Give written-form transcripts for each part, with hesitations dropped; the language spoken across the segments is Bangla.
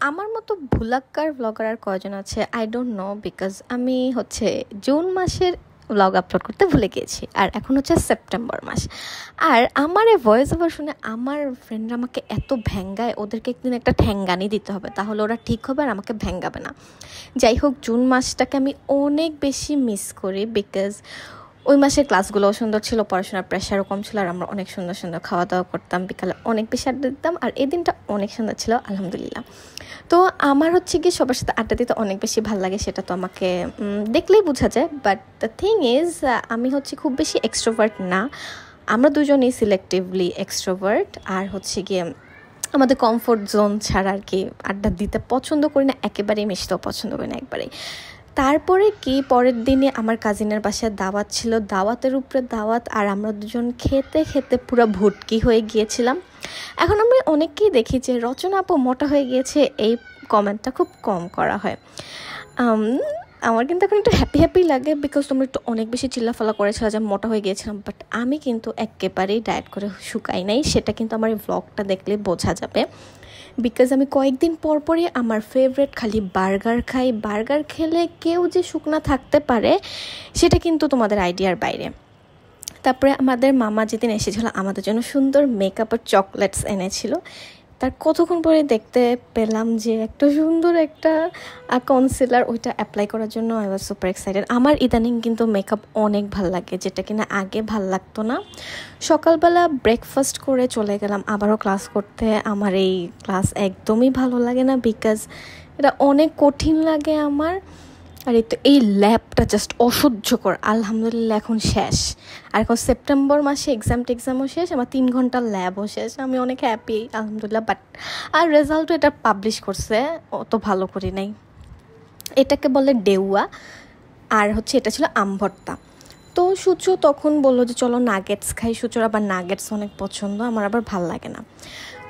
আমার মতো ভুলাক্কার ব্লগার আর কয়জন আছে আই ডোন্ট নো, বিকজ আমি হচ্ছে জুন মাসের ব্লগ আপলোড করতে ভুলে গিয়েছি, আর এখন হচ্ছে সেপ্টেম্বর মাস। আর আমার এই ভয়েস ওভার শুনে আমার ফ্রেন্ডরা আমাকে এত ভ্যাঙ্গায়, ওদেরকে একদিন একটা ঠ্যাঙ্গানি দিতে হবে, তাহলে ওরা ঠিক হবে আর আমাকে ভ্যাঙ্গাবে না। যাই হোক, জুন মাসটাকে আমি অনেক বেশি মিস করি, বিকজ ওই মাসের ক্লাসগুলোও সুন্দর ছিল, পড়াশোনার প্রেশারও কম ছিল, আর আমরা অনেক সুন্দর সুন্দর খাওয়া দাওয়া করতাম, বিকালে অনেক বেশি আড্ডা দিতাম, আর এই দিনটা অনেক সুন্দর ছিল আলহামদুলিল্লাহ। তো আমার হচ্ছে কি সবার সাথে আড্ডা দিতে অনেক বেশি ভালো লাগে, সেটা তো আমাকে দেখলেই বোঝা যায়। বাট দ্য থিং ইজ, আমি হচ্ছে খুব বেশি এক্সট্রোভার্ট না, আমরা দুজনেই সিলেক্টিভলি এক্সট্রোভার্ট। আর হচ্ছে গিয়ে আমাদের কমফোর্ট জোন ছাড়া আর কি আড্ডা দিতে পছন্দ করি না, একেবারেই মিশতেও পছন্দ করি না একবারেই। তারপরে কি পরের দিনে আমার কাজিনের বাসায় দাওয়াত ছিল, দাওয়াতের উপরে দাওয়াত, আর আমরা দুজন খেতে খেতে পুরো ভুটকি হয়ে গিয়েছিলাম। এখন আমরা অনেককেই দেখি যে রচনা আপু মোটা হয়ে গিয়েছে, এই কমেন্টটা খুব কম করা হয়। আমার কিন্তু এখন একটু হ্যাপি লাগে, বিকজ তোমরা একটু অনেক বেশি চিল্লাফালা করেছিল যে মোটা হয়ে গিয়েছিলাম, বাট আমি কিন্তু একেবারেই ডায়েট করে শুকাই নাই, সেটা কিন্তু আমার এই ভ্লগটা দেখলে বোঝা যাবে। বিকজ আমি কয়েকদিন পরই আমার ফেভারেট খালি বার্গার খাই, বার্গার খেলে কেউ যে শুকনা থাকতে পারে সেটা কিন্তু তোমাদের আইডিয়ার বাইরে। তারপরে আমাদের মামা যেদিন এসেছিলো আমাদের জন্য সুন্দর মেকআপ আর চকলেটস এনেছিল, তার কতক্ষণ পরে দেখতে পেলাম যে একটা সুন্দর একটা কনসিলার, ওইটা অ্যাপ্লাই করার জন্য আই ওয়াজ সুপার এক্সাইটেড। আমার ইদানিং কিন্তু মেকআপ অনেক ভাল লাগে, যেটা কিনা আগে ভাল লাগতো না। সকালবেলা ব্রেকফাস্ট করে চলে গেলাম আবারও ক্লাস করতে। আমার এই ক্লাস একদমই ভালো লাগে না, বিকজ এটা অনেক কঠিন লাগে আমার। আর এই ল্যাবটা জাস্ট অসহ্যকর। আলহামদুলিল্লাহ এখন শেষ, আর এখন সেপ্টেম্বর মাসে এক্সামও শেষ, আমার 3 ঘন্টার ল্যাবও শেষ, আমি অনেক হ্যাপি আলহামদুলিল্লাহ। বাট আর রেজাল্টও এটা পাবলিশ করছে, অত ভালো করি নাই। এটাকে বলে ডেউয়া, আর হচ্ছে এটা ছিল আম ভর্তা। তো সূচু তখন বললো যে চলো নাগেটস খাই, সূচুর আবার নাগেটস অনেক পছন্দ, আমার আবার ভাল লাগে না।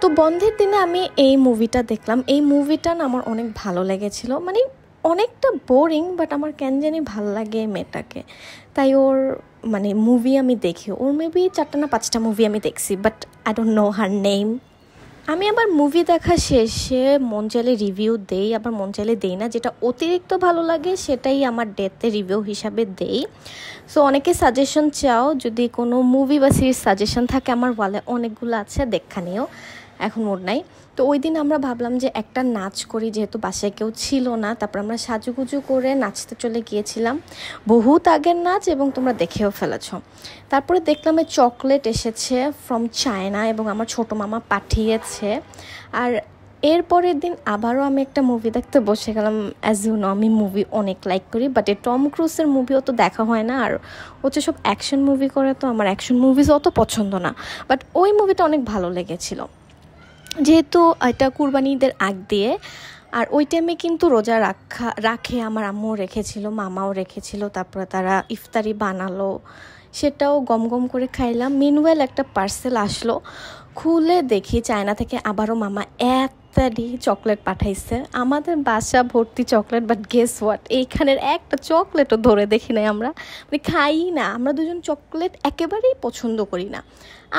তো বন্ধের দিনে আমি এই মুভিটা দেখলাম, এই মুভিটা না আমার অনেক ভালো লেগেছিল, মানে অনেকটা বোরিং, বাট আমার কেন জানি ভাল লাগে মেয়েটাকে, তাই ওর মানে মুভি আমি দেখি, ওর মেবি 4টা না 5টা মুভি আমি দেখছি, but I don't know her name. আমি আবার মুভি দেখা শেষে মন চাইলে রিভিউ দেই, আবার মন চাইলে দেই না, যেটা অতিরিক্ত ভালো লাগে সেটাই আমার ডেতে রিভিউ হিসাবে দেই। সো অনেকে সাজেশন চাও, যদি কোনো মুভি বা সিরিজ সাজেশন থাকে আমার ওয়ালে অনেকগুলো আছে, দেখা নিও, এখন মোড নাই। তো ওই দিন আমরা ভাবলাম যে একটা নাচ করি, যেহেতু বাসায় কেউ ছিল না, তারপর আমরা সাজুগুজু করে নাচতে চলে গিয়েছিলাম। বহুত আগের নাচ, এবং তোমরা দেখেও ফেলেছ। তারপরে দেখলাম এই চকলেট এসেছে ফ্রম চায়না, এবং আমার ছোটো মামা পাঠিয়েছে। আর এরপরের দিন আবারও আমি একটা মুভি দেখতে বসে গেলাম। অ্যাজ ইউ নো আমি মুভি অনেক লাইক করি, বাট এই টম ক্রুজের মুভিও তো দেখা হয় না, আর হচ্ছে সব অ্যাকশন মুভি করে, তো আমার অ্যাকশন মুভিজ অত পছন্দ না, বাট ওই মুভিটা অনেক ভালো লেগেছিল, যেহেতু এটা কুরবানি ঈদের আগ দিয়ে। আর ওই টাইমে কিন্তু রোজা রাখে আমার আম্মুও রেখেছিল, মামাও রেখেছিল, তারপরে তারা ইফতারি বানালো, সেটাও গম গম করে খাইলাম। মিনওয়েল একটা পার্সেল আসলো, খুলে দেখি চায়না থেকে আবারও মামা এত্যাদি চকলেট পাঠাইছে, আমাদের বাসা ভর্তি চকলেট। বাট গেস হোয়াট, এইখানের একটা চকলেটও ধরে দেখি নাই আমরা, মানে খাই না, আমরা দুজন চকলেট একেবারেই পছন্দ করি না।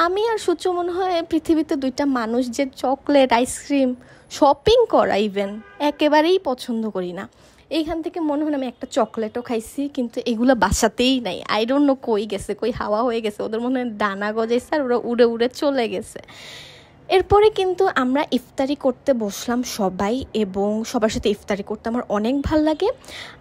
আমি আর সূর্য মনে হয় পৃথিবীতে 2টা মানুষ যে চকলেট আইসক্রিম শপিং করা ইভেন একেবারেই পছন্দ করি না। এইখান থেকে মনে হয় আমি একটা চকলেটও খাইছি, কিন্তু এগুলো বাসাতেই নাই, আই ডোন্ট নো কই গেছে, কই হাওয়া হয়ে গেছে, ওদের মনে হয় ডানা গজাইছে আর ওরা উড়ে উড়ে চলে গেছে। এরপরে কিন্তু আমরা ইফতারি করতে বসলাম সবাই, এবং সবার সাথে ইফতারি করতে আমার অনেক ভাল লাগে।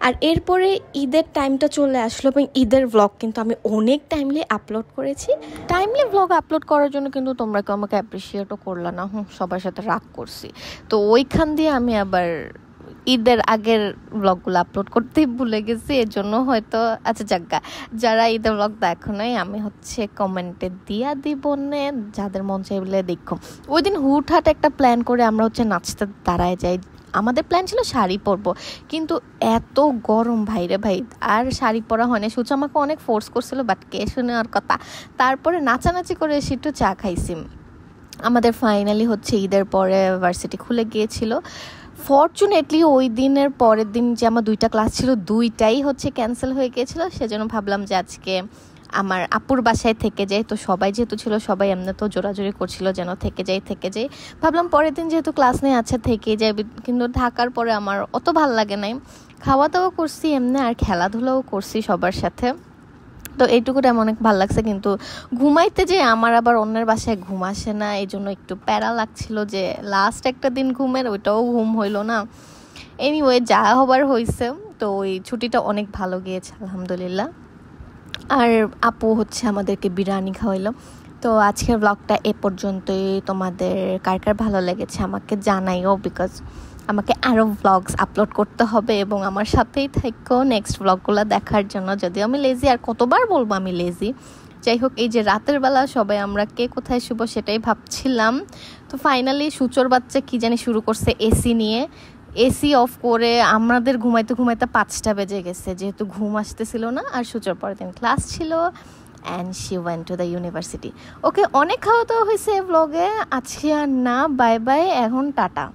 আর এরপরে ঈদের টাইমটা চলে আসলো, এবং ঈদের ব্লগ কিন্তু আমি অনেক টাইমলি আপলোড করেছি। টাইমলি ব্লগ আপলোড করার জন্য কিন্তু তোমরা কেউ আমাকে অ্যাপ্রিসিয়েটও করলা না, সবার সাথে রাগ করছি, তো ওইখান দিয়ে আমি আবার ঈদের আগের ব্লগগুলো আপলোড করতেই ভুলে গেছি, এর জন্য হয়তো আচ্ছা যাজ্ঞা, যারা ঈদের ব্লগ দেখো নাই আমি হচ্ছে কমেন্টে দিয়া দিব নে, যাদের মন চাইলে দেখো। ওই দিন হুটহাট একটা প্ল্যান করে আমরা হচ্ছে নাচতে দাঁড়ায় যাই, আমাদের প্ল্যান ছিল শাড়ি পরবো, কিন্তু এত গরম ভাইরে ভাই, আর শাড়ি পরা হয় না, সূচ আমাকে অনেক ফোর্স করছিল, বাট কে শুনে আর কথা। তারপরে নাচানাচি করে এসে একটু চা খাইছি। আমাদের ফাইনালি হচ্ছে ঈদের পরে ভার্সিটি খুলে গিয়েছিল। ফরচুনেটলি ওই দিনের পরের দিন যে আমার 2টা ক্লাস ছিল, 2টাই হচ্ছে ক্যান্সেল হয়ে গিয়েছিলো, সেজন্য ভাবলাম যে আজকে আমার আপুর বাসায় থেকে যাই। তো সবাই যেহেতু ছিল, সবাই এমনি তো জোরাজোরি করছিল যেন থেকে যাই। ভাবলাম পরের দিন যেহেতু ক্লাস নেই, আচ্ছা থেকে যাই, কিন্তু থাকার পরে আমার অত ভাল লাগে নাই। খাওয়া দাওয়া করছি এমনি, আর খেলাধুলাও করছি সবার সাথে। তো এইটুকুটা আমার অনেক ভালো লাগছে, কিন্তু ঘুমাইতে যে আমার আবার অন্যের বাসায় ঘুম আসে না, এই জন্য একটু প্যারা লাগছিল যে লাস্ট একটা দিন ঘুমের, ওইটাও ঘুম হইল না। এনিওয়ে, যা হবার হয়েছে। তো ওই ছুটিটা অনেক ভালো গিয়েছে আলহামদুলিল্লাহ। আর আপু হচ্ছে আমাদেরকে বিরিয়ানি খাওয়াইলো। তো আজকের ব্লগটা এ পর্যন্তই। তোমাদের কার কার ভালো লেগেছে আমাকে জানাইও, বিকজ আমাকে আরও ব্লগস আপলোড করতে হবে, এবং আমার সাথেই থাকো নেক্সট ব্লগগুলো দেখার জন্য। যদিও আমি লেজি, আর কতবার বলবো আমি লেজি। যাই হোক, এই যে রাতের বেলা সবাই আমরা কে কোথায় শুবো সেটাই ভাবছিলাম। তো ফাইনালি সূচর বাচ্চা কি জানি শুরু করছে এসি নিয়ে। এসি অফ করে আমাদের ঘুমাইতে ঘুমাইতে 5টা বেজে গেছে, যেহেতু ঘুম আসতেছিল না। আর সূচর পরের দিন ক্লাস ছিল, and she went to the university. Okay, অনেক খাওয়া দাওয়া হয়েছে ব্লগে, আজকে আর না, বাই বাই, এখন টাটা।